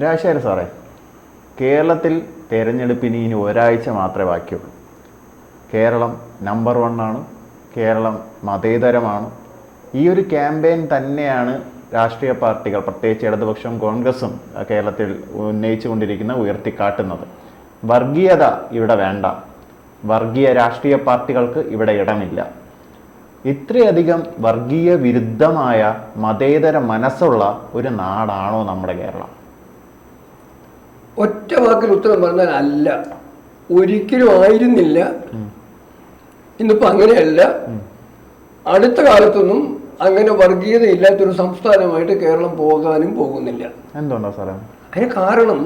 രാജശേഖരൻ സാറേ, കേരളത്തിൽ തെരഞ്ഞെടുപ്പിന് ഇനി ഒരാഴ്ച മാത്രമേ ബാക്കിയുള്ളൂ. കേരളം നമ്പർ 1 ആണ്. കേരളം മതേതരമാണ്. ഈ ഒരു ക്യാമ്പയിൻ തന്നെയാണ് രാഷ്ട്രീയ പാർട്ടികൾ, പ്രത്യേകിച്ച് ഇടതുപക്ഷവും കോൺഗ്രസും കേരളത്തിൽ ഉയർത്തിക്കാട്ടുന്നത്. വർഗീയത ഇവിടെ വേണ്ട, വർഗീയ രാഷ്ട്രീയ പാർട്ടികൾക്ക് ഇവിടെ ഇടമില്ല. ഇത്രയധികം വർഗീയ വിരുദ്ധമായ മതേതര മനസ്സുള്ള ഒരു നാടാണോ നമ്മുടെ കേരളം? ഒറ്റ വാക്കിൽ ഉത്തരം പറഞ്ഞാൽ അല്ല, ഒരിക്കലും ആയിരുന്നില്ല. ഇന്നിപ്പോൾ അങ്ങനെയല്ല. അടുത്ത കാലത്തൊന്നും അങ്ങനെ വർഗീയത ഇല്ലാത്തൊരു സംസ്ഥാനമായിട്ട് കേരളം പോകാനും പോകുന്നില്ല. എന്തുകൊണ്ടാ സാറേ? അതിന് കാരണം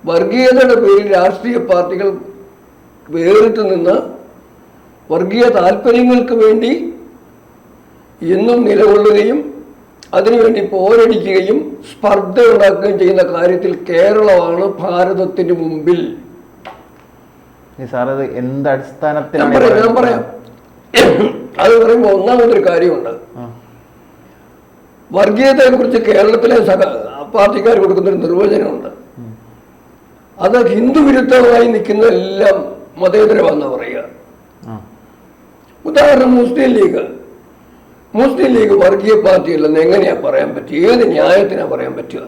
വർഗീയതയുടെ പേരിൽ രാഷ്ട്രീയ പാർട്ടികൾ വേറിട്ട് നിന്ന് വർഗീയ താല്പര്യങ്ങൾക്ക് വേണ്ടി എന്നും നിലകൊള്ളുകയും അതിനുവേണ്ടി പോരടിക്കുകയും സ്പർദ്ധ ഉണ്ടാക്കുകയും ചെയ്യുന്ന കാര്യത്തിൽ കേരളമാണ് ഭാരതത്തിന് മുമ്പിൽ. ഞാൻ പറയാം. അത് പറയുമ്പോൾ ഒന്നാമതൊരു കാര്യമുണ്ട്. വർഗീയതയെ കുറിച്ച് കേരളത്തിലെ പാർട്ടിക്കാർ കൊടുക്കുന്നൊരു നിർവചനമുണ്ട്. അത് ഹിന്ദു വിരുദ്ധമായി നിൽക്കുന്ന എല്ലാം മതേതരമാണെന്ന് പറയുക. ഉദാഹരണം മുസ്ലിം ലീഗ് വർഗീയ പാർട്ടിയല്ലെന്ന് എങ്ങനെയാ പറയാൻ പറ്റുക? ഏത് ന്യായത്തിനാ പറയാൻ പറ്റുക?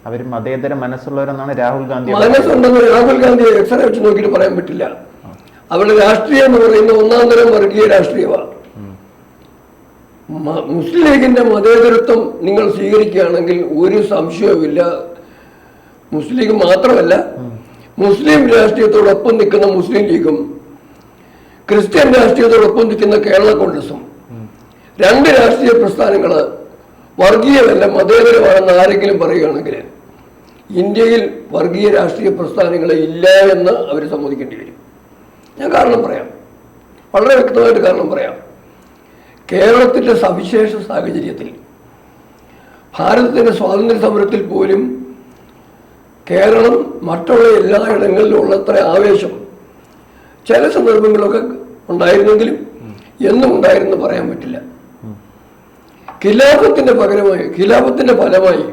അവർ മതേതര മനസ്സുള്ളവരെന്നാണ് രാഹുൽ ഗാന്ധി. മനസ്സുണ്ടെന്ന് രാഹുൽ ഗാന്ധിയെ എക്സ്റേ വെച്ച് നോക്കിയിട്ട് പറയാൻ പറ്റില്ല. അവരുടെ രാഷ്ട്രീയം എന്ന് പറയുന്ന ഒന്നാം തരം വർഗീയ രാഷ്ട്രീയമാണ്. മുസ്ലിം ലീഗിന്റെ മതേതരത്വം നിങ്ങൾ സ്വീകരിക്കുകയാണെങ്കിൽ ഒരു സംശയവുമില്ല, മുസ്ലിം ലീഗ് മാത്രമല്ല, മുസ്ലിം രാഷ്ട്രീയത്തോടൊപ്പം നിൽക്കുന്ന മുസ്ലിം ലീഗും ക്രിസ്ത്യൻ രാഷ്ട്രീയത്തോടൊപ്പം നിൽക്കുന്ന കേരള കോൺഗ്രസും, രണ്ട് രാഷ്ട്രീയ പ്രസ്ഥാനങ്ങൾ വർഗീയമല്ല മതേതരമാണെന്ന് ആരെങ്കിലും പറയുകയാണെങ്കിൽ ഇന്ത്യയിൽ വർഗീയ രാഷ്ട്രീയ പ്രസ്ഥാനങ്ങളെ ഇല്ല എന്ന് അവർ സമ്മതിക്കേണ്ടി വരും. ഞാൻ കാരണം പറയാം, വളരെ വ്യക്തമായിട്ട് കാരണം പറയാം. കേരളത്തിൻ്റെ സവിശേഷ സാഹചര്യത്തിൽ ഭാരതത്തിൻ്റെ സ്വാതന്ത്ര്യ സമരത്തിൽ പോലും കേരളം മറ്റുള്ള എല്ലായിടങ്ങളിലും ഉള്ളത്ര ആവേശം ചില സന്ദർഭങ്ങളൊക്കെ ഉണ്ടായിരുന്നെങ്കിലും എന്നും ഉണ്ടായിരുന്നു പറയാൻ പറ്റില്ല. ഖിലാഫത്തിന്റെ ഫലമായി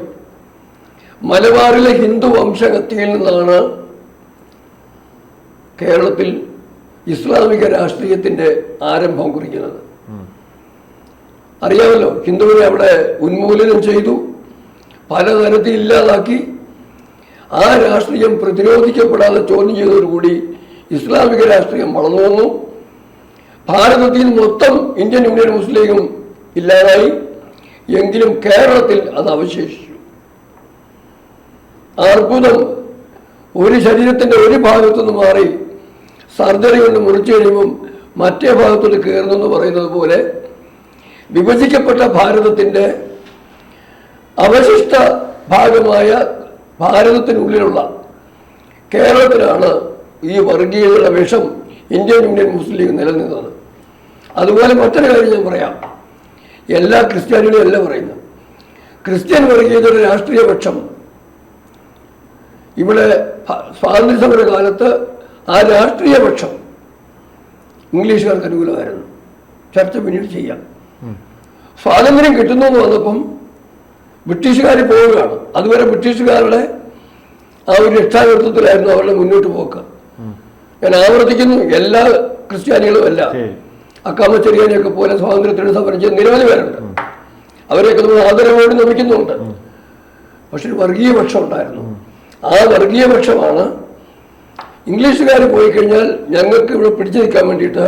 മലബാറിലെ ഹിന്ദു വംശഹത്യയിൽ നിന്നാണ് കേരളത്തിൽ ഇസ്ലാമിക രാഷ്ട്രീയത്തിന്റെ ആരംഭം കുറിക്കുന്നത്. അറിയാമല്ലോ, ഹിന്ദുവിനെ അവിടെ ഉന്മൂലനം ചെയ്തു, പലതരത്തിൽ ഇല്ലാതാക്കി. ആ രാഷ്ട്രീയം പ്രതിരോധിക്കപ്പെടാതെ ചോദ്യം ചെയ്തതോടുകൂടി ഇസ്ലാമിക രാഷ്ട്രീയം വളർന്നു വന്നു. ഭാരതത്തിൽ മൊത്തം ഇന്ത്യൻ യൂണിയൻ മുസ്ലിം ലീഗും ഇല്ലാതായി. എങ്കിലും കേരളത്തിൽ അത് അവശേഷിച്ചു. അർബുദം ഒരു ശരീരത്തിന്റെ ഒരു ഭാഗത്തുനിന്ന് മാറി സർജറി കൊണ്ട് മുറിച്ചു കഴിയുമ്പം മറ്റേ ഭാഗത്തോട്ട് കയറുന്നു എന്ന് പറയുന്നത് പോലെ വിഭജിക്കപ്പെട്ട ഭാരതത്തിന്റെ അവശിഷ്ട ഭാഗമായ ഭാരതത്തിനുള്ളിലുള്ള കേരളത്തിലാണ് ഈ വർഗീയതയുടെ വിഷം ഇന്ത്യൻ യൂണിയൻ മുസ്ലിം ലീഗ് നിലനിന്നത്. അതുപോലെ മറ്റൊരു കാര്യം ഞാൻ പറയാം. എല്ലാ ക്രിസ്ത്യാനികളും അല്ല പറയുന്നത്. ക്രിസ്ത്യൻ വർഗീയതയുടെ രാഷ്ട്രീയ പക്ഷം ഇവിടെ സ്വാതന്ത്ര്യ സമര കാലത്ത് ആ രാഷ്ട്രീയ പക്ഷം ഇംഗ്ലീഷുകാർക്ക് അനുകൂലമായിരുന്നു. ചർച്ച പിന്നീട് ചെയ്യാം. സ്വാതന്ത്ര്യം കിട്ടുന്നു എന്ന് വന്നപ്പം ബ്രിട്ടീഷുകാർ പോവുകയാണ്. അതുവരെ ബ്രിട്ടീഷുകാരുടെ ആ ഒരു രക്ഷാകർത്തത്തിലായിരുന്നു അവരുടെ മുന്നോട്ട് പോക്ക്. ഞാൻ ആവർത്തിക്കുന്നു, എല്ലാ ക്രിസ്ത്യാനികളും അല്ല. അക്കാമച്ചെറിയാനെയൊക്കെ പോലെ സ്വാതന്ത്ര്യത്തിന് സമരം ചെയ്ത് നിരവധി പേരുണ്ട്. അവരെയൊക്കെ നമ്മൾ ആദരവോട് നമിക്കുന്നുണ്ട്. പക്ഷെ ഒരു വർഗീയ പക്ഷം ഉണ്ടായിരുന്നു. ആ വർഗീയ പക്ഷമാണ് ഇംഗ്ലീഷുകാർ പോയി കഴിഞ്ഞാൽ ഞങ്ങൾക്ക് ഇവിടെ പിടിച്ചു നിൽക്കാൻ വേണ്ടിയിട്ട്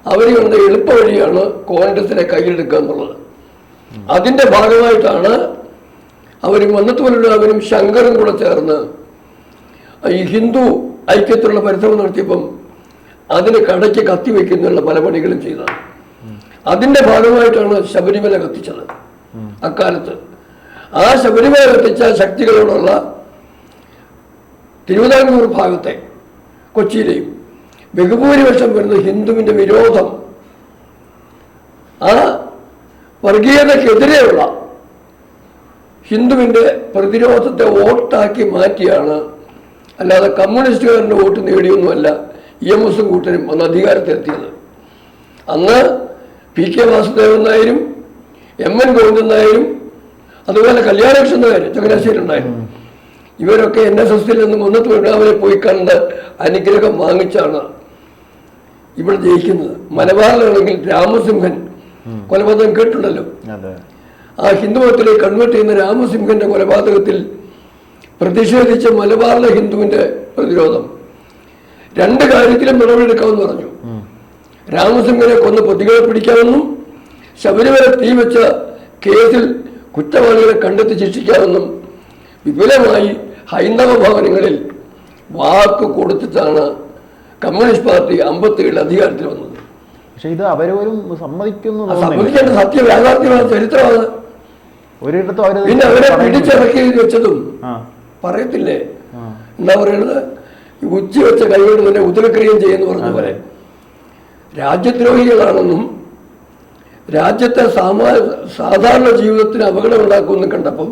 അവർ കണ്ട എളുപ്പ വഴിയാണ് കോൺഗ്രസിനെ കയ്യിലെടുക്കുക എന്നുള്ളത്. അതിൻ്റെ ഭാഗമായിട്ടാണ് അവർ മന്നത്തുവലുള്ളവരും ശങ്കറും കൂടെ ചേർന്ന് ഈ ഹിന്ദു ഐക്യത്തിലുള്ള പരിശ്രമം നടത്തിയപ്പം അതിന് കടയ്ക്ക് കത്തിവെക്കുന്നുള്ള പല പണികളും ചെയ്തത്. അതിൻ്റെ ഭാഗമായിട്ടാണ് ശബരിമല കത്തിച്ചത്. അക്കാലത്ത് ആ ശബരിമല കത്തിച്ച ശക്തികളോടുള്ള തിരുവിതാംകൂർ ഭാഗത്തെ കൊച്ചിയിലെയും ബഹുഭൂരിപക്ഷം വരുന്ന ഹിന്ദുവിൻ്റെ വിരോധം ആ വർഗീയതയ്ക്കെതിരെയുള്ള ഹിന്ദുവിൻ്റെ പ്രതിരോധത്തെ വോട്ടാക്കി മാറ്റിയാണ്. അല്ലാതെ കമ്മ്യൂണിസ്റ്റുകാരൻ്റെ വോട്ട് നേടിയൊന്നുമല്ല EMSും കൂട്ടരും അന്ന് അധികാരത്തിലെത്തിയത്. അന്ന് PK വാസുദേവൻ നായരും MN ഗോവിന്ദൻ നായരും അതുപോലെ കല്യാണകൃഷ്ണന്റെ കാര്യം ചങ്ങനാശ്ശേരി ഉണ്ടായിരുന്നു. ഇവരൊക്കെ NSSൽ നിന്ന് മുന്നത്ത് പോയി കണ്ട് അനുഗ്രഹം വാങ്ങിച്ചാണ് ഇവിടെ ജയിക്കുന്നത്. മലബാറിലാണെങ്കിൽ രാമസിംഹൻ കൊലപാതകം കേട്ടിട്ടുണ്ടല്ലോ. ആ ഹിന്ദുമതത്തിലേക്ക് കൺവേർട്ട് ചെയ്യുന്ന രാമസിംഹന്റെ കൊലപാതകത്തിൽ പ്രതിഷേധിച്ച മലബാറിലെ ഹിന്ദുവിന്റെ പ്രതിരോധം 2 കാര്യത്തിലും നടപടിയെടുക്കാമെന്ന് പറഞ്ഞു. രാമസിംഹനെ കൊന്ന് പ്രതികളെ പിടിക്കാമെന്നും ശബരിമല തീ വെച്ച കേസിൽ കുറ്റവാളികളെ കണ്ടെത്തി ശിക്ഷിക്കാമെന്നും വിപുലമായി ഹൈന്ദവ ഭവനങ്ങളിൽ വാക്ക് കൊടുത്തിട്ടാണ് കമ്മ്യൂണിസ്റ്റ് പാർട്ടി 57 അധികാരത്തിൽ വന്നത്. പക്ഷെ ഇത് അവരോരും സമ്മതിക്കേണ്ട സത്യം യാഥാർത്ഥ്യമായ ചരിത്രമാണ്. പിന്നെ അവരെ പിടിച്ചിറക്കി വെച്ചതും പറയത്തില്ലേ, എന്താ പറയുന്നത്, ഉച്ച വെച്ച കൈകൊണ്ട് തന്നെ ഉദരക്രിയം ചെയ്യുന്നു പറഞ്ഞ പോലെ രാജ്യദ്രോഹികളാണെന്നും രാജ്യത്തെ സാധാരണ ജീവിതത്തിന് അപകടം ഉണ്ടാക്കുമെന്ന് കണ്ടപ്പം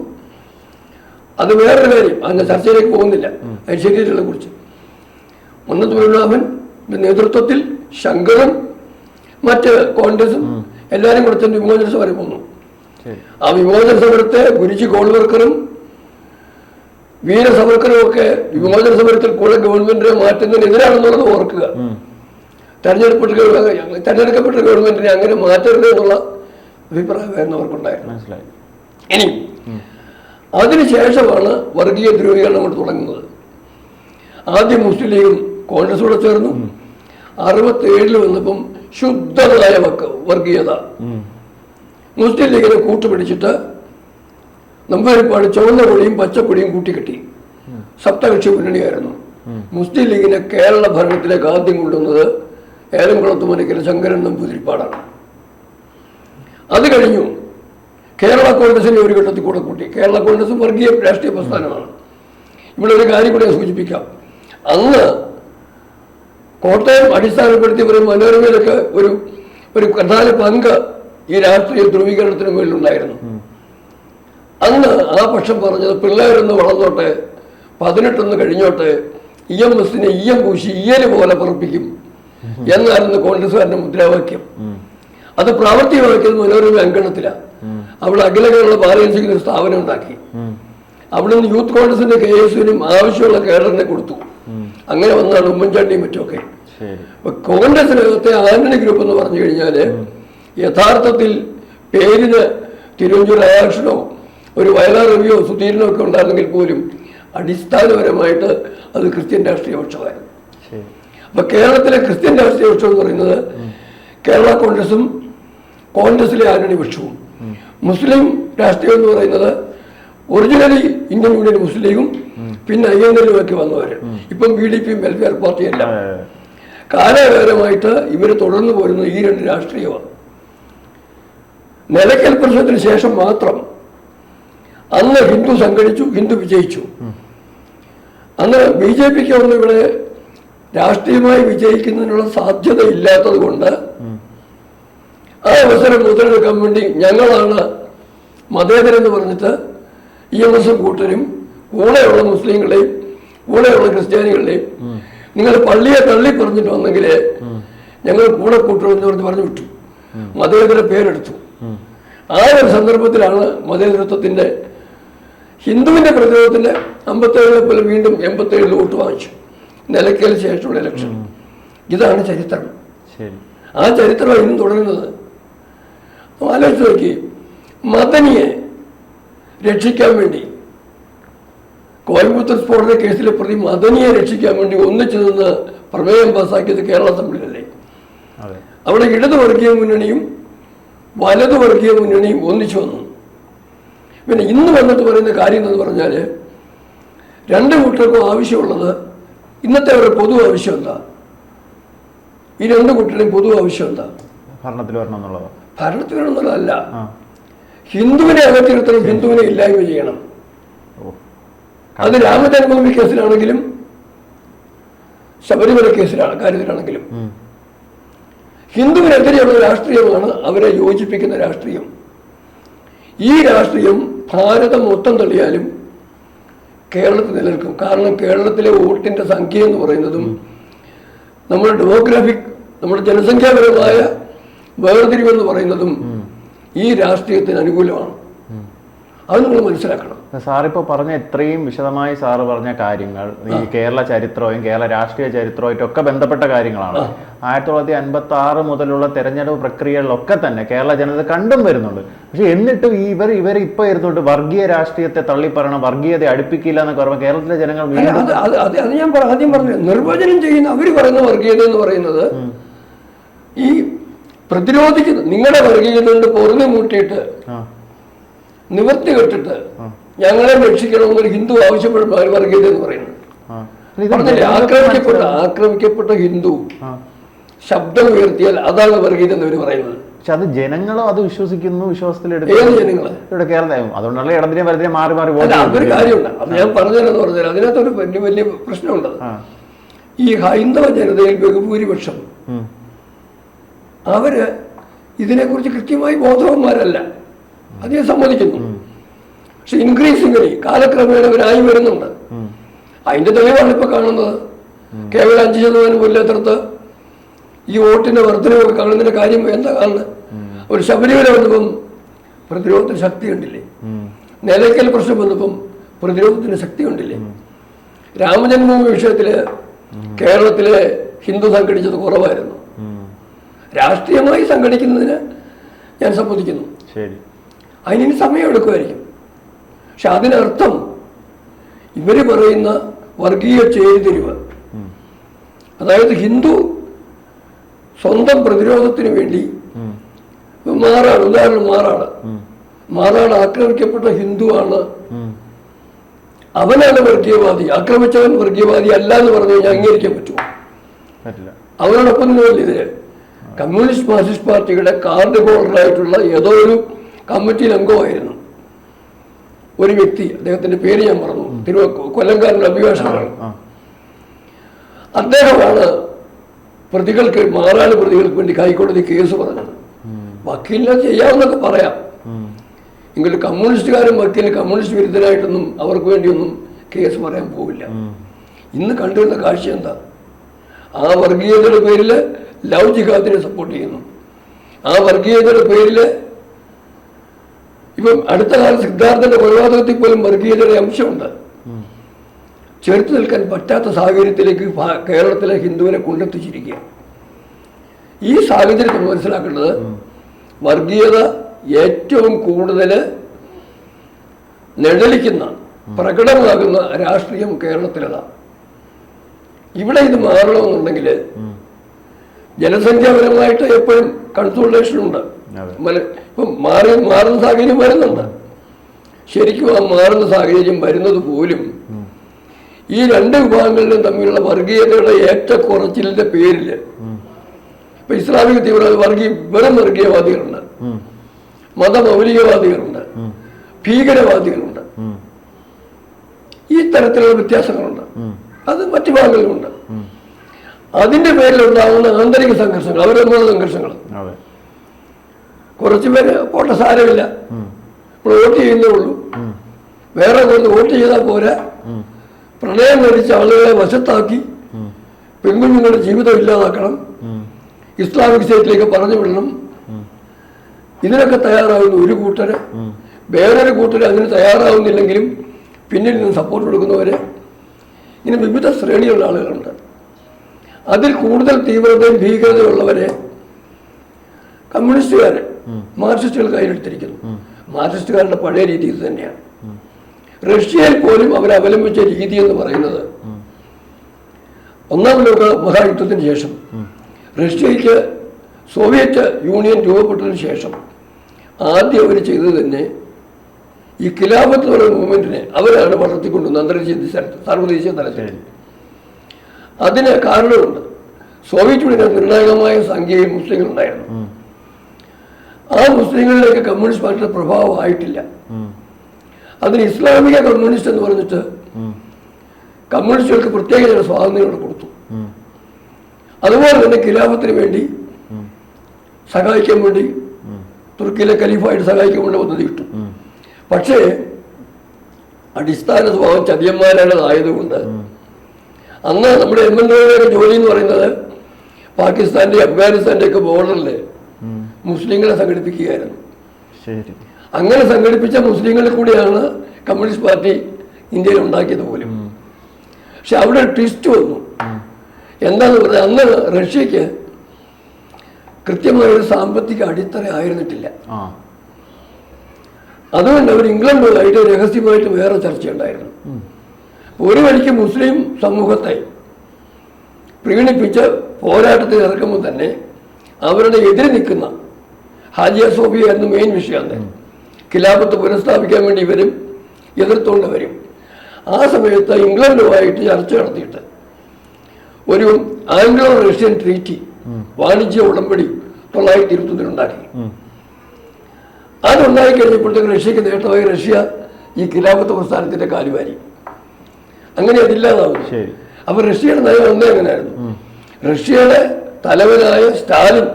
അത് വേറൊരു കാര്യം, അതിന്റെ ചർച്ചയിലേക്ക് പോകുന്നില്ല. ഐശ്വര്യത്തെ കുറിച്ച് മുന്നത്ത് പത്മനാഭന്റെ നേതൃത്വത്തിൽ ശങ്കറും മറ്റ് കോൺഗ്രസും എല്ലാവരും കൂടെ തന്നെ വിമോചന സമരം വന്നു. ആ വിമോചന സമരത്തെ ഗുരുജി ഗോൾവർക്കറും വീര സവർക്കറും ഒക്കെ വിമോചന സമരത്തിൽ കൂടെ ഗവൺമെന്റിനെ മാറ്റുന്നതിനെതിരാണെന്നുള്ളത് ഓർക്കുക. തെരഞ്ഞെടുക്കപ്പെട്ട ഗവൺമെന്റിനെ അങ്ങനെ മാറ്റരുത് എന്നുള്ള അഭിപ്രായമായിരുന്നു അവർക്കുണ്ടായിരുന്നു. ഇനി അതിനുശേഷമാണ് വർഗീയ ധ്രുവീകരണം കൊണ്ട് തുടങ്ങുന്നത്. ആദ്യം മുസ്ലിം ലീഗും കോൺഗ്രസൂടെ ചേർന്നു. 67 വന്നപ്പം ശുദ്ധമായ വർഗീയത. മുസ്ലിം ലീഗിനെ കൂട്ടുപിടിച്ചിട്ട് നമ്പൂതിരിപ്പാട് ചുവന്ന കൊടിയും പച്ചക്കൊടിയും കൂട്ടിക്കെട്ടി. സപ്തകക്ഷി മുന്നണിയായിരുന്നു. മുസ്ലിം ലീഗിനെ കേരള ഭരണത്തിലേക്ക് ആദ്യം കൊണ്ടുവന്നത് ഏലംകുളത്ത് മനക്കൽ ശങ്കരൻ നമ്പൂതിരിപ്പാടാണ്. അത് കഴിഞ്ഞു കേരള കോൺഗ്രസിനെ ഒരു ഘട്ടത്തിൽ കൂടെ കൂട്ടി. കേരള കോൺഗ്രസ് വർഗീയ രാഷ്ട്രീയ പ്രസ്ഥാനമാണ്. ഇവിടെ ഒരു കാര്യം കൂടെ സൂചിപ്പിക്കാം. അന്ന് കോട്ടയം അടിസ്ഥാനപ്പെടുത്തി പറയും മനോരമയിലൊക്കെ ഒരു പ്രധാന പങ്ക് ഈ രാഷ്ട്രീയ ധ്രുവീകരണത്തിന് മുകളിലുണ്ടായിരുന്നു. അന്ന് ആ പക്ഷം പറഞ്ഞത് പിള്ളേരൊന്ന് വളർന്നോട്ടെ, 18 കഴിഞ്ഞോട്ടെ, EMSനെ EM പൂശി EL പോലെ പറപ്പിക്കും എന്നായിരുന്നു കോൺഗ്രസ്സുകാരന്റെ മുദ്രാവാക്യം. അത് പ്രാവർത്തികമാക്കിയത് മനോരമ അങ്കണത്തിലാണ്. അവിടെ അഖില കേരള ബാലൻസിംഗ് ഒരു സ്ഥാപനം ഉണ്ടാക്കി. അവിടെ നിന്ന് യൂത്ത് കോൺഗ്രസിന്റെ KSUവിനും ആവശ്യമുള്ള കേഡറിനെ കൊടുത്തു. അങ്ങനെ വന്നാണ് ഉമ്മൻചാണ്ടിയും മറ്റുമൊക്കെ. കോൺഗ്രസിനകത്തെ ആന്റണി ഗ്രൂപ്പ് എന്ന് പറഞ്ഞു കഴിഞ്ഞാല് യഥാർത്ഥത്തിൽ പേരിന് തിരുവഞ്ചൂർ രാധാകൃഷ്ണനോ ഒരു വയലാർ രവിയോ സുധീരനോ ഒക്കെ ഉണ്ടായിരുന്നെങ്കിൽ പോലും അടിസ്ഥാനപരമായിട്ട് അത് ക്രിസ്ത്യൻ രാഷ്ട്രീയ പക്ഷമായിരുന്നു. അപ്പൊ കേരളത്തിലെ ക്രിസ്ത്യൻ രാഷ്ട്രീയ പക്ഷം എന്ന് പറയുന്നത് കേരള കോൺഗ്രസും കോൺഗ്രസിലെ ആന്റണി പക്ഷവും. മുസ്ലിം രാഷ്ട്രീയം എന്ന് പറയുന്നത് ഒറിജിനലി ഇന്ത്യൻ യൂണിയൻ മുസ്ലിം ലീഗും പിന്നെ INL-ഉമൊക്കെ വന്നവര്. ഇപ്പം BDP-യും വെൽഫെയർ പാർട്ടിയല്ല. കാലാകാലമായിട്ട് ഇവർ തുടർന്നു പോരുന്നത് ഈ 2 രാഷ്ട്രീയമാണ്. നിലയ്ക്കൽ പ്രശ്നത്തിന് ശേഷം മാത്രം അന്ന് ഹിന്ദു സംഘടിച്ചു, ഹിന്ദു വിജയിച്ചു. അന്ന് BJPക്ക് ഒന്നും ഇവിടെ രാഷ്ട്രീയമായി വിജയിക്കുന്നതിനുള്ള സാധ്യത ഇല്ലാത്തത് കൊണ്ട് ആ അവസരം മുതലെടുക്കാൻ വേണ്ടി ഞങ്ങളാണ് മതേതരെന്ന് പറഞ്ഞിട്ട് EMS കൂട്ടരും കൂടെയുള്ള മുസ്ലിങ്ങളെയും കൂടെയുള്ള ക്രിസ്ത്യാനികളുടെയും നിങ്ങൾ പള്ളിയെ തള്ളി പറഞ്ഞിട്ട് വന്നെങ്കിൽ ഞങ്ങൾ കൂടെ കൂട്ടുമെന്ന് പറഞ്ഞു വിട്ടു. മതേതര പേരെടുത്തു. ആ ഒരു സന്ദർഭത്തിലാണ് മതേതരത്വത്തിന്റെ ഹിന്ദുവിന്റെ പ്രതിരോധത്തിന്റെ 57 പോലെ വീണ്ടും 87 വോട്ട് വാങ്ങിച്ചു. നിലയ്ക്കൽ ശേഷമുള്ള ഇലക്ഷൻ. ഇതാണ് ചരിത്രം. ആ ചരിത്രമാണ് ഇന്നും തുടരുന്നത്. ആലോചിച്ച് നോക്കി, മദനിയെ രക്ഷിക്കാൻ വേണ്ടി കോയമ്പത്തൂർ സ്ഫോടന കേസിലെ പ്രതി മദനിയെ രക്ഷിക്കാൻ വേണ്ടി ഒന്നിച്ചു നിന്ന് പ്രമേയം പാസാക്കിയത് കേരള അസംബ്ലിയിലല്ലേ. അവിടെ ഇടതുവർഗീയ മുന്നണിയും വലതുവർഗീയ മുന്നണിയും ഒന്നിച്ചു വന്നു. പിന്നെ ഇന്ന് വന്നിട്ട് പറയുന്ന കാര്യം എന്ന് പറഞ്ഞാൽ 2 കൂട്ടർക്കും ആവശ്യമുള്ളത് ഇന്നത്തെ അവരുടെ പൊതു ആവശ്യം എന്താ? ഈ 2 കൂട്ടരുടെയും പൊതു ആവശ്യം എന്താ? ഭരണത്തിൽ വരണം എന്നുള്ളതല്ല, ഹിന്ദുവിനെ അകറ്റിരുത്തണം, ഹിന്ദുവിനെ ഇല്ലായ്മ ചെയ്യണം. അത് രാമജന്മഭൂമി കേസിലാണെങ്കിലും ശബരിമല കാര്യത്തിലാണെങ്കിലും ഹിന്ദുവിനെതിരെയുള്ള രാഷ്ട്രീയമാണ് അവരെ യോജിപ്പിക്കുന്ന രാഷ്ട്രീയം. ഈ രാഷ്ട്രീയം ഭാരതം മൊത്തം തള്ളിയാലും കേരളത്തിൽ നിലനിൽക്കും. കാരണം കേരളത്തിലെ വോട്ടിന്റെ സംഖ്യ എന്ന് പറയുന്നതും നമ്മുടെ ഡെമോഗ്രാഫിക്, നമ്മുടെ ജനസംഖ്യാപരമായ വേർതിരിവെന്ന് പറയുന്നതും ഈ രാഷ്ട്രീയത്തിന് അനുകൂലമാണ്. അത് നിങ്ങൾ മനസ്സിലാക്കണം. സാറിപ്പോൾ പറഞ്ഞ ഇത്രയും വിശദമായി സാറ് പറഞ്ഞ കാര്യങ്ങൾ ഈ കേരള ചരിത്രവും കേരള രാഷ്ട്രീയ ചരിത്രവുമായിട്ടൊക്കെ ബന്ധപ്പെട്ട കാര്യങ്ങളാണ്. 1956 മുതലുള്ള തെരഞ്ഞെടുപ്പ് പ്രക്രിയകളിലൊക്കെ തന്നെ കേരള ജനത കണ്ടും വരുന്നുണ്ട്. പക്ഷെ എന്നിട്ടും ഇവർ ഇപ്പോൾ ഇരുന്നുകൊണ്ട് വർഗീയ രാഷ്ട്രീയത്തെ തള്ളിപ്പറയണം, വർഗീയത അടുപ്പിക്കില്ല എന്നൊക്കെ പറയുമ്പോൾ കേരളത്തിലെ ജനങ്ങൾ അത് ഞാൻ ആദ്യം പറഞ്ഞു, നിർവചനം ചെയ്യുന്ന അവർ പറയുന്ന വർഗീയത എന്ന് പറയുന്നത് ഈ പ്രതിരോധിക്കുന്നു നിങ്ങളുടെ വർഗീയത കൊണ്ട് പൊറുതി മൂട്ടിയിട്ട് നിവർത്തി കെട്ടിട്ട് ഞങ്ങളെ രക്ഷിക്കണമെന്നൊരു ഹിന്ദു ആവശ്യപ്പെടുന്ന വർഗീയത എന്ന് പറയുന്നത്. ആക്രമിക്കപ്പെട്ട ഹിന്ദു ശബ്ദം ഉയർത്തിയാൽ അതാണ് വർഗീയത എന്ന് അവർ പറയുന്നത്. പക്ഷെ അത് ജനങ്ങളും അത് വിശ്വസിക്കുന്നു, ഏത് ജനങ്ങള് അതുകൊണ്ടുള്ള ഇടതിനെ വലതിനെ മാറി മാറി അതൊരു കാര്യമുണ്ട്. അത് ഞാൻ പറഞ്ഞതെന്ന് പറഞ്ഞാൽ അതിനകത്തൊരു വലിയ വലിയ പ്രശ്നമുണ്ട്. ഈ ഹൈന്ദവ ജനതയിൽ ബഹുഭൂരിപക്ഷം അവര് ഇതിനെക്കുറിച്ച് കൃത്യമായി ബോധവാന്മാരല്ല, അത് ഞാൻ സമ്മതിക്കുന്നു. പക്ഷെ ഇൻക്രീസിംഗലി കാലക്രമേണ അവരായി വരുന്നുണ്ട്. അതിന്റെ തെളിവാണ് ഇപ്പൊ കാണുന്നത്. കേവലം 5% കൊല്ലത്തിടത്ത് ഈ വോട്ടിന്റെ വർധനയൊക്കെ കാണുന്നതിന്റെ കാര്യം എന്താ കാണുന്നത്? ഒരു ശബരിമല വന്നപ്പം പ്രതിരോധത്തിന് ശക്തി കണ്ടില്ലേ? നിലയ്ക്കൽ പ്രശ്നം വന്നപ്പം പ്രതിരോധത്തിന് ശക്തി കണ്ടില്ലേ? രാമജന്മഭൂമി വിഷയത്തില് കേരളത്തിലെ ഹിന്ദു സംഘടിച്ചത് കുറവായിരുന്നു. രാഷ്ട്രീയമായി സംഘടിക്കുന്നതിന് ഞാൻ സമ്മതിക്കുന്നു. അതിന് സമയം എടുക്കുമായിരിക്കും. പക്ഷെ അതിനർത്ഥം ഇവര് പറയുന്ന വർഗീയ ചേരിതിരിവ്, അതായത് ഹിന്ദു സ്വന്തം പ്രതിരോധത്തിന് വേണ്ടി മാറാട്, ഉദാഹരണം മാറാട് ആക്രമിക്കപ്പെട്ട ഹിന്ദുവാണ്, അവനാണ് വർഗീയവാദി, ആക്രമിച്ചവൻ വർഗീയവാദി അല്ല എന്ന് പറഞ്ഞു കഴിഞ്ഞാൽ അംഗീകരിക്കാൻ പറ്റുമോ? അവരോടൊപ്പം നിന്നല്ലേ ഇതില് കമ്മ്യൂണിസ്റ്റ് മാർക്സിസ്റ്റ് പാർട്ടിയുടെ കാർഡ് ഹോൾഡറായിട്ടുള്ള ഏതോ ഒരു കമ്മിറ്റിയിൽ അംഗമായിരുന്നു ഒരു വ്യക്തി, അദ്ദേഹത്തിന്റെ പേര് ഞാൻ പറഞ്ഞു, കൊല്ലംകാരൻ്റെ അഭിഭാഷകനാണ്. അദ്ദേഹമാണ് മാറാട് പ്രതികൾക്ക് വേണ്ടി ഹൈക്കോടതി കേസ് പറഞ്ഞത്. വക്കീലിനെ ചെയ്യാമെന്നൊക്കെ പറയാം, എങ്കിലും കമ്മ്യൂണിസ്റ്റുകാരും വക്കീൽ കമ്മ്യൂണിസ്റ്റ് വിരുദ്ധനായിട്ടൊന്നും അവർക്ക് വേണ്ടിയൊന്നും കേസ് പറയാൻ പോവില്ല. ഇന്ന് കണ്ടുവരുന്ന കാഴ്ച എന്താ? ആ വർഗീയതയുടെ പേരിൽ ലവ് ജിഹാദിനെ സപ്പോർട്ട് ചെയ്യുന്നു. ആ വർഗീയതയുടെ പേരിൽ ഇപ്പം അടുത്ത കാലത്ത് സിദ്ധാർത്ഥന്റെ കൊലപാതകത്തിൽ പോലും വർഗീയതയുടെ അംശമുണ്ട്. ചേർത്ത് നിൽക്കാൻ പറ്റാത്ത സാഹചര്യത്തിലേക്ക് കേരളത്തിലെ ഹിന്ദുവിനെ കൊണ്ടെത്തിച്ചിരിക്കുക. ഈ സാഹചര്യത്തിൽ മനസ്സിലാക്കേണ്ടത് വർഗീയത ഏറ്റവും കൂടുതൽ നിഴലിക്കുന്ന പ്രകടമാകുന്ന രാഷ്ട്രീയം കേരളത്തിലതാണ്. ഇവിടെ ഇത് മാറണമെന്നുണ്ടെങ്കിൽ ജനസംഖ്യാപരമായിട്ട് എപ്പോഴും കൺസോൾട്ടേഷൻ ഉണ്ട്. ഇപ്പം മാറുന്ന സാഹചര്യം വരുന്നുണ്ട്. ശരിക്കും ആ മാറുന്ന സാഹചര്യം വരുന്നത് പോലും ഈ രണ്ട് വിഭാഗങ്ങളിലും തമ്മിലുള്ള വർഗീയതയുടെ ഏറ്റക്കുറച്ചിലിന്റെ പേരിൽ ഇപ്പൊ ഇസ്ലാമിക തീവ്രവാദി വെറും വർഗീയവാദികളുണ്ട്, മതമൗലികവാദികളുണ്ട്, ഭീകരവാദികളുണ്ട്. ഈ തരത്തിലുള്ള വ്യത്യാസങ്ങളുണ്ട്. അത് മറ്റു ഭാഗങ്ങളിലുണ്ട്. അതിന്റെ പേരിലുണ്ടാകുന്ന ആന്തരിക സംഘർഷങ്ങൾ, അവരുടെ സംഘർഷങ്ങൾ. കുറച്ചുപേര് പോട്ടെ, സാരമില്ല, വോട്ട് ചെയ്യുന്നേ ഉള്ളൂ, വേറെ കുറച്ച് വോട്ട് ചെയ്താൽ പോരാ, പ്രണയം നടിച്ച ആളുകളെ വശത്താക്കി പെൺകുഞ്ഞുങ്ങളുടെ ജീവിതം ഇല്ലാതാക്കണം, ഇസ്ലാമിക് സ്റ്റേറ്റിലേക്ക് പറഞ്ഞു വിടണം. ഇതിനൊക്കെ തയ്യാറാവുന്ന ഒരു കൂട്ടര്, വേറൊരു കൂട്ടര് അതിന് തയ്യാറാവുന്നില്ലെങ്കിലും പിന്നിൽ നിന്ന് സപ്പോർട്ട് കൊടുക്കുന്നവര്, ഇങ്ങനെ വിവിധ ശ്രേണിയുള്ള ആളുകളുണ്ട്. അതിൽ കൂടുതൽ തീവ്രതയും ഭീകരതയുള്ളവരെ കമ്മ്യൂണിസ്റ്റുകാര്, മാർക്സിസ്റ്റുകൾ കയ്യിലെടുത്തിരിക്കുന്നു. മാർക്സിസ്റ്റുകാരുടെ പഴയ രീതി ഇത് തന്നെയാണ്. റഷ്യയിൽ പോലും അവർ അവലംബിച്ച രീതി എന്ന് പറയുന്നത് ഒന്നാം ലോക മഹായുദ്ധത്തിന് ശേഷം റഷ്യയ്ക്ക് സോവിയറ്റ് യൂണിയൻ രൂപപ്പെട്ടതിന് ശേഷം ആദ്യം അവർ ചെയ്തത് തന്നെ ഈ ഖിലാഫത്ത് എന്ന് പറയുന്ന മൂവ്മെന്റിനെ അവരാണ് വളർത്തിക്കൊണ്ടുവന്നത് അന്തർദേശീയ സാർവദേശീയ തലത്തിൽ. അതിന് കാരണമുണ്ട്. സോവിയറ്റ് യൂണിയൻ നിർണായകമായ സംഖ്യയിൽ മുസ്ലിങ്ങളുണ്ടായിരുന്നു. ആ മുസ്ലിങ്ങളിലേക്ക് കമ്മ്യൂണിസ്റ്റ് പാർട്ടിയുടെ പ്രഭാവം ആയിട്ടില്ല. അതിന് ഇസ്ലാമിക കമ്മ്യൂണിസ്റ്റ് എന്ന് പറഞ്ഞിട്ട് കമ്മ്യൂണിസ്റ്റുകൾക്ക് പ്രത്യേക ചില സ്വാതന്ത്ര്യങ്ങൾ കൊടുത്തു. അതുപോലെ തന്നെ ഖിലാഫത്തിന് വേണ്ടി സഹായിക്കാൻ വേണ്ടി തുർക്കിയിലെ ഖലീഫായിട്ട് സഹായിക്കാൻ വേണ്ടി പദ്ധതി കിട്ടും. പക്ഷേ അടിസ്ഥാന സ്വഭാവം ചതിയന്മാരുടേതായതുകൊണ്ട് അന്ന് നമ്മുടെ എംഎൽഎയുടെ ജോലി എന്ന് പറയുന്നത് പാകിസ്ഥാന്റെ അഫ്ഗാനിസ്ഥാന്റെ ഒക്കെ ബോർഡറിൽ മുസ്ലിങ്ങളെ സംഘടിപ്പിക്കുകയായിരുന്നു. അങ്ങനെ സംഘടിപ്പിച്ച മുസ്ലിങ്ങളിൽ കൂടിയാണ് കമ്മ്യൂണിസ്റ്റ് പാർട്ടി ഇന്ത്യയിൽ ഉണ്ടാക്കിയത് പോലും. പക്ഷെ അവിടെ ട്വിസ്റ്റ് വന്നു. എന്താന്ന് പറഞ്ഞാൽ അന്ന് റഷ്യക്ക് കൃത്യമായൊരു സാമ്പത്തിക അടിത്തറ ആയിരുന്നിട്ടില്ല. അതുകൊണ്ട് അവർ ഇംഗ്ലണ്ടുമായിട്ട് രഹസ്യമായിട്ട് വേറെ ചർച്ചയുണ്ടായിരുന്നു. ഒരു വഴിക്ക് മുസ്ലിം സമൂഹത്തെ പ്രീണിപ്പിച്ച് പോരാട്ടത്തിൽ ഇറക്കുമ്പോൾ തന്നെ അവരുടെ എതിരെ നിൽക്കുന്ന ഹാജിയ സോഫിയ എന്ന മെയിൻ വിഷയമാണ്. ഖിലാഫത്ത് പുനഃസ്ഥാപിക്കാൻ വേണ്ടി ഇവരും എതിർത്തുകൊണ്ട് വരും. ആ സമയത്ത് ഇംഗ്ലണ്ടുമായിട്ട് ചർച്ച നടത്തിയിട്ട് ഒരു ആംഗ്ലോ റഷ്യൻ ട്രീറ്റി, വാണിജ്യ ഉടമ്പടി 1921 ഉണ്ടാക്കി. അതുണ്ടായി കഴിഞ്ഞപ്പോഴത്തേക്ക് റഷ്യക്ക് നേട്ടമായി റഷ്യ ഈ ഖിലാഫത്ത് പ്രസ്ഥാനത്തിന്റെ കാലുവാരി. അങ്ങനെ അതില്ലാതാവും. അപ്പൊ റഷ്യയുടെ നയം ഒന്നേ അങ്ങനെയായിരുന്നു. റഷ്യയുടെ തലവനായ സ്റ്റാലിൻ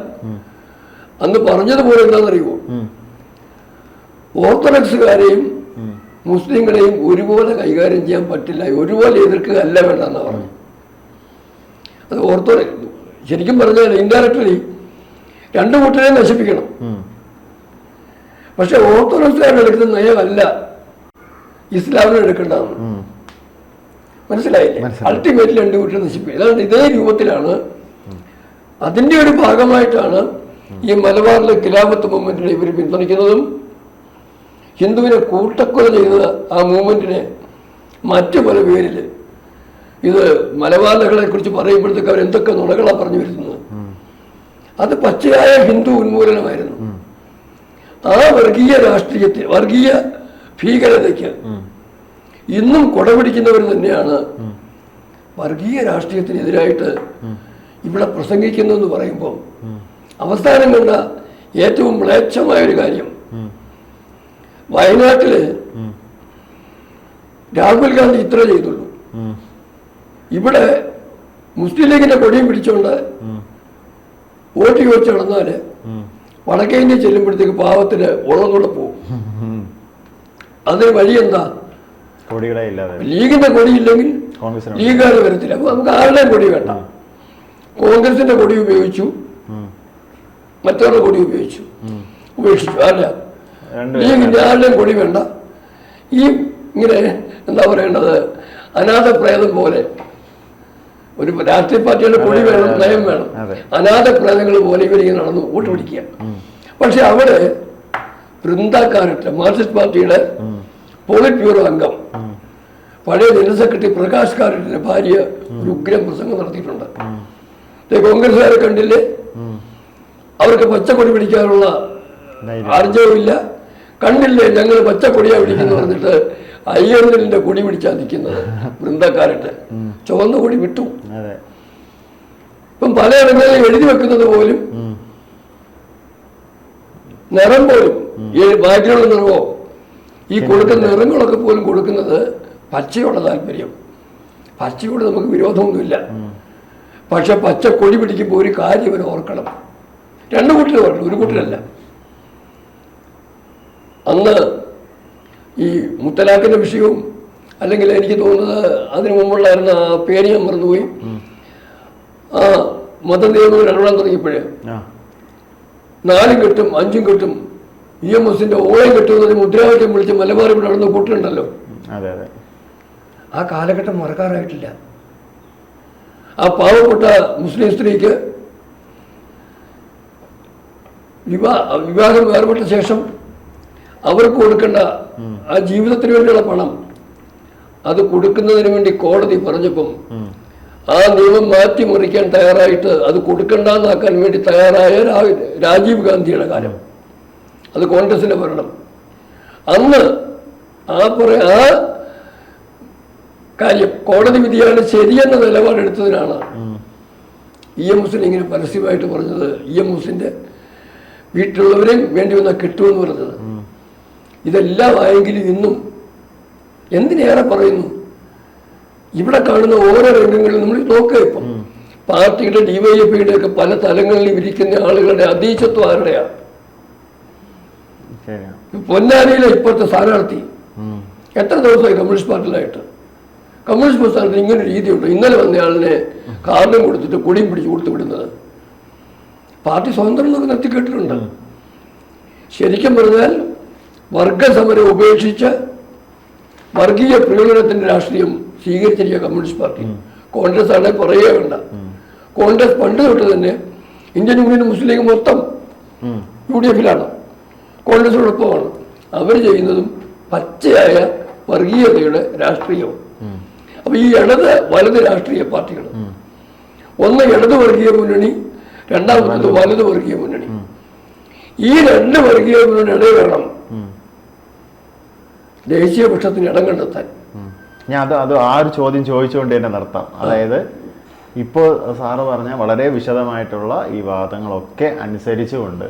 അന്ന് പറഞ്ഞതുപോലെ എന്താണെന്നറിയുമോ, ഓർത്തഡോക്സുകാരെയും മുസ്ലിങ്ങളെയും ഒരുപോലെ കൈകാര്യം ചെയ്യാൻ പറ്റില്ല, ഒരുപോലെ എതിർക്കുക അല്ല വേണ്ടെന്നാ പറഞ്ഞു. അത് ശരിക്കും പറഞ്ഞാൽ ഇൻഡയറക്ട്ലി രണ്ടു കൂട്ടരെയും നശിപ്പിക്കണം. പക്ഷെ ഓർത്തഡോക്സുകാരുടെ എടുക്കുന്ന നയമല്ല ഇസ്ലാമിനെ എടുക്കേണ്ടതെന്ന് മനസ്സിലായില്ലേ? അൾട്ടിമേറ്റ്ലി രണ്ടു കൂട്ടരെ നശിപ്പിക്കുക. അതായത് ഇതേ രൂപത്തിലാണ്, അതിന്റെ ഒരു ഭാഗമായിട്ടാണ് ഈ മലബാറിലെ ഖിലാഫത്ത് മൂവ്മെന്റിനെ ഇവർ പിന്തുണയ്ക്കുന്നതും ഹിന്ദുവിനെ കൂട്ടക്കൊല ചെയ്ത ആ മൂവ്മെന്റിനെ മറ്റു പല പേരിൽ ഇത് മലബാറുകളെ കുറിച്ച് പറയുമ്പോഴത്തേക്ക് അവർ എന്തൊക്കെ നുണകളാണ് പറഞ്ഞു വരുന്നത്. അത് പച്ചയായ ഹിന്ദു ഉന്മൂലനമായിരുന്നു. ആ വർഗീയ രാഷ്ട്രീയത്തിൽ, വർഗീയ ഭീകരതയ്ക്ക് ഇന്നും കൊടപിടിക്കുന്നവർ തന്നെയാണ് വർഗീയ രാഷ്ട്രീയത്തിനെതിരായിട്ട് ഇവിടെ പ്രസംഗിക്കുന്നതെന്ന് പറയുമ്പോൾ അവസാനം കണ്ട ഏറ്റവും മ്ലേച്ഛമായൊരു കാര്യം, വയനാട്ടില് രാഹുൽ ഗാന്ധി ഇത്ര ചെയ്തുള്ളൂ. ഇവിടെ മുസ്ലിം ലീഗിന്റെ കൊടിയും പിടിച്ചുകൊണ്ട് വോട്ട് ചോദിച്ച് നടന്നാല് വടക്കേ ഇന്ത്യ ചെല്ലുമ്പോഴത്തേക്ക് പാവത്തിന് ഉള്ളതോടെ പോകും. അതിന് വഴി എന്താ? ലീഗിന്റെ കൊടിയില്ലെങ്കിൽ ലീഗുകാർ വരത്തില്ല. അപ്പൊ നമുക്ക് ആരുടെയും കൊടി വേണ്ട. കോൺഗ്രസിന്റെ കൊടി ഉപയോഗിച്ചു, മറ്റവരുടെ കൊടി ഉപേക്ഷിച്ചു. അല്ല, ലീഗിന്റെ ആരുടെയും കൊടി വേണ്ട. ഈ ഇങ്ങനെ എന്താ പറയേണ്ടത്, അനാഥ പ്രേതം പോലെ ഒരു രാഷ്ട്രീയ പാർട്ടിയുടെ കൊടി വേണം, നയം വേണം. അനാഥ പ്രേതങ്ങൾ പോലെ ഇവരിങ്ങനെ നടന്നു വോട്ട് പിടിക്കുക. പക്ഷെ അവിടെ വൃന്ദാക്കാരറ്റ്, മാർക്സിസ്റ്റ് പാർട്ടിയുടെ പോളിറ്റ് ബ്യൂറോ അംഗം, പഴയ ജനറൽ സെക്രട്ടറി പ്രകാശ് കാരറ്റിന്റെ ഭാര്യ ഒരു ഉഗ്രം പ്രസംഗം നടത്തിയിട്ടുണ്ട്. കോൺഗ്രസ്സുകാരെ കണ്ടില്ലേ, അവർക്ക് പച്ചക്കൊടി പിടിക്കാനുള്ള ആർജവുമില്ല. കണ്ടില്ലേ, ഞങ്ങൾ പച്ചക്കൊടിയാ പിടിക്കുന്നു പറഞ്ഞിട്ട് അയ്യറിന്റെ കൊടി പിടിച്ചാ നിൽക്കുന്നത് വൃന്ദക്കാരറ്റ്. ചുവന്ന കൊടി വിട്ടു. ഇപ്പം പലയിടങ്ങളിലും എഴുതി വെക്കുന്നത് പോലും നിറം പോലും, ബാക്കിയുള്ള നിറമോ ഈ കൊടുക്കുന്ന നിറങ്ങളൊക്കെ പോലും കൊടുക്കുന്നത് പച്ചയോടെ താല്പര്യം. പച്ചയോട് നമുക്ക് വിരോധമൊന്നുമില്ല. പക്ഷെ പച്ച കൊടി പിടിക്കുമ്പോൾ ഒരു കാര്യം അവർ ഓർക്കണം, രണ്ടു കൂട്ടർ പറഞ്ഞു, ഒരു കൂട്ടരല്ല. അന്ന് ഈ മുത്തലാഖിന്റെ വിഷയവും, അല്ലെങ്കിൽ എനിക്ക് തോന്നുന്നത് അതിനു മുമ്പുള്ളായിരുന്ന ആ പേര് ഞാൻ മറന്നുപോയി, ആ മതനിയമങ്ങൾ ഇടപെടാൻ തുടങ്ങിയപ്പോഴേ 4 കെട്ടും 5 കെട്ടും EMSന്റെ ഓളം കെട്ടുന്നതിന് മുദ്രാവാക്യം വിളിച്ച് മലബാറിൽ നടന്ന കൂട്ടുണ്ടല്ലോ, ആ കാലഘട്ടം മറക്കാറായിട്ടില്ല. ആ പാവപ്പെട്ട മുസ്ലിം സ്ത്രീക്ക് വിവാഹം വേർപെട്ട ശേഷം അവർക്ക് കൊടുക്കേണ്ട ആ ജീവിതത്തിന് വേണ്ടിയുള്ള പണം അത് കൊടുക്കുന്നതിന് വേണ്ടി കോടതി പറഞ്ഞപ്പം ആ നിയമം മാറ്റിമറിക്കാൻ തയ്യാറായിട്ട് അത് കൊടുക്കണ്ടെന്നാക്കാൻ വേണ്ടി തയ്യാറായ രാജീവ് ഗാന്ധിയുടെ കാലം, അത് കോൺഗ്രസിന്റെ ഭരണം. അന്ന് ആ കാര്യം കോടതി വിധിയാണ് ശരിയെന്ന നിലപാടെടുത്തതിനാണ് EMSന് ഇങ്ങനെ പരസ്യമായിട്ട് പറഞ്ഞത്, EMSന്റെ വീട്ടിലുള്ളവരെയും വേണ്ടി വന്നാൽ കിട്ടുമെന്ന് പറഞ്ഞത്. ഇതെല്ലാം ആയെങ്കിലും ഇന്നും എന്തിനേറെ പറയുന്നു, ഇവിടെ കാണുന്ന ഓരോ രംഗങ്ങളിലും നമ്മൾ നോക്കുക. ഇപ്പം പാർട്ടിയുടെ DYFIയുടെ ഒക്കെ പല തലങ്ങളിലും ഇരിക്കുന്ന ആളുകളുടെ അതീശത്വം ആരുടെയാണ്? പൊന്നാനിയിലെ ഇപ്പോഴത്തെ സ്ഥാനാർത്ഥി എത്ര ദിവസമായി കമ്മ്യൂണിസ്റ്റ് പാർട്ടിയിലായിട്ട്? കമ്മ്യൂണിസ്റ്റ് പ്രസ്ഥാനത്തിന് ഇങ്ങനെ രീതിയുണ്ട്. ഇന്നലെ വന്നയാളിനെ കാർഡും കൊടുത്തിട്ട് കൊടിയും പിടിച്ച് കൊടുത്തു വിടുന്നത്. പാർട്ടി സ്വതന്ത്രം എന്നൊക്കെ നിർത്തി കേട്ടിട്ടുണ്ട്. ശരിക്കും പറഞ്ഞാൽ വർഗസമരം ഉപേക്ഷിച്ച് വർഗീയ പ്രയോജനത്തിന്റെ രാഷ്ട്രീയം സ്വീകരിച്ചിരിക്കുക കമ്മ്യൂണിസ്റ്റ് പാർട്ടി. കോൺഗ്രസ് ആണെ പറയുകയേ വേണ്ട. കോൺഗ്രസ് പണ്ട് തൊട്ട് തന്നെ ഇന്ത്യൻ യൂണിയൻ മുസ്ലിം ലീഗ് മൊത്തം UDF-ലാണ്, കോൺഗ്രസിനോടൊപ്പമാണ്. അവർ ചെയ്യുന്നതും പച്ചയായ വർഗീയതയുടെ രാഷ്ട്രീയവും. അപ്പൊ ഈ വലത് രാഷ്ട്രീയ പാർട്ടികൾ, ഒന്ന് ഇടത് വർഗീയ മുന്നണി, രണ്ടാമത്തത് വലത് വർഗീയ മുന്നണി. ഈ രണ്ട് വർഗീയ മുന്നണിയുടെ വേണം ദേശീയ പക്ഷത്തിന് ഇടം കണ്ടെത്താൻ. ഞാൻ അത് ആ ഒരു ചോദ്യം ചോദിച്ചുകൊണ്ട് തന്നെ നിർത്താം. അതായത് ഇപ്പോൾ സാറ് പറഞ്ഞ വളരെ വിശദമായിട്ടുള്ള ഈ വാദങ്ങളൊക്കെ അനുസരിച്ചുകൊണ്ട്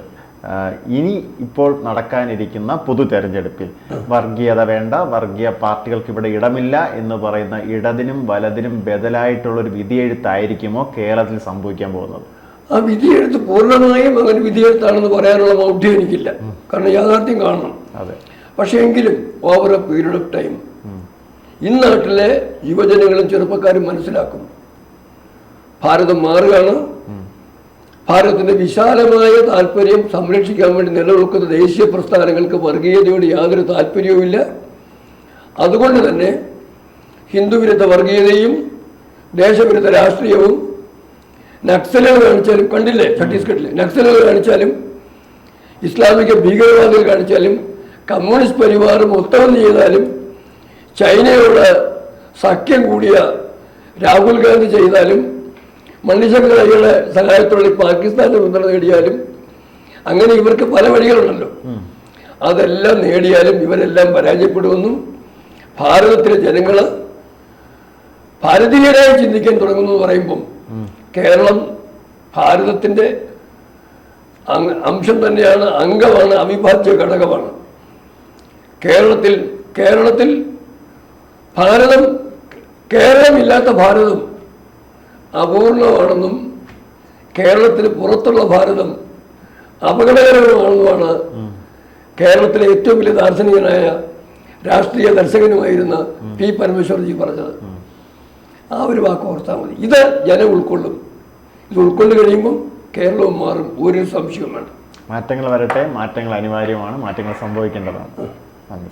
ഇനി ഇപ്പോൾ നടക്കാനിരിക്കുന്ന പൊതു തെരഞ്ഞെടുപ്പിൽ വർഗീയത വേണ്ട, വർഗീയ പാർട്ടികൾക്ക് ഇവിടെ ഇടമില്ല എന്ന് പറയുന്ന ഇടതിനും വലതിനും ബദലായിട്ടുള്ളൊരു വിധിയെഴുത്തായിരിക്കുമോ കേരളത്തിൽ സംഭവിക്കാൻ പോകുന്നത്? ആ വിധിയെഴുത്ത് പൂർണ്ണമായും അങ്ങനെ വിധിയെഴുത്താണെന്ന് പറയാനുള്ള മൗഢ്യം എനിക്കില്ല. കാരണം യാഥാർത്ഥ്യം കാണണം. അതെ. പക്ഷേ എങ്കിലും over a period of time ഇന്നാട്ടിലെ യുവജനങ്ങളും ചെറുപ്പക്കാരും മനസ്സിലാക്കും, ഭാരതം മാറുകയാണ്. ഭാരതത്തിന്റെ വിശാലമായ താല്പര്യം സംരക്ഷിക്കാൻ വേണ്ടി നിലനിൽക്കുന്ന ദേശീയ പ്രസ്ഥാനങ്ങൾക്ക് വർഗീയതയോട് യാതൊരു താല്പര്യവുമില്ല. അതുകൊണ്ട് തന്നെ ഹിന്ദുവിരുദ്ധ വർഗീയതയും ദേശവിരുദ്ധ രാഷ്ട്രീയവും നക്സലുകൾ കാണിച്ചാലും, കണ്ടില്ലേ ഛത്തീസ്ഗഡിൽ നക്സലുകൾ കാണിച്ചാലും, ഇസ്ലാമിക ഭീകരവാദികൾ കാണിച്ചാലും, കമ്മ്യൂണിസ്റ്റ് പരിവാറും ഒത്തവന്ന് ചെയ്താലും, ചൈനയോട് സഖ്യം കൂടിയ രാഹുൽ ഗാന്ധി ചെയ്താലും, മണ്ണിശങ്കർ അയ്യയുടെ സഹായത്തോടെ പാകിസ്ഥാന്റെ പിന്തുണ നേടിയാലും, അങ്ങനെ ഇവർക്ക് പല വഴികളുണ്ടല്ലോ. അതെല്ലാം നേടിയാലും ഇവരെല്ലാം പരാജയപ്പെടുമെന്നും ഭാരതത്തിലെ ജനങ്ങൾ ഭാരതീയരായി ചിന്തിക്കാൻ തുടങ്ങുന്നു പറയുമ്പം കേരളം ഭാരതത്തിന്റെ അംശം തന്നെയാണ്, അംഗമാണ്, അവിഭാജ്യ ഘടകമാണ്. കേരളത്തിൽ കേരളമില്ലാത്ത ഭാരതം അപൂർണമാണെന്നും കേരളത്തിന് പുറത്തുള്ള ഭാരതം അപകടകരമാണെന്നുമാണ് കേരളത്തിലെ ഏറ്റവും വലിയ ദാർശനികനായ രാഷ്ട്രീയ ദർശകനുമായിരുന്ന പി പരമേശ്വർജി പറഞ്ഞത്. ആ ഒരു വാക്ക് ഓർത്താൽ മതി. ഇത് ജനം ഉൾക്കൊള്ളും. ഇത് ഉൾക്കൊണ്ട് കഴിയുമ്പം കേരളവും മാറും, ഒരു സംശയവും വേണ്ട. മാറ്റങ്ങൾ വരട്ടെ, മാറ്റങ്ങൾ അനിവാര്യമാണ്, മാറ്റങ്ങൾ സംഭവിക്കേണ്ടതാണ്. നന്ദി.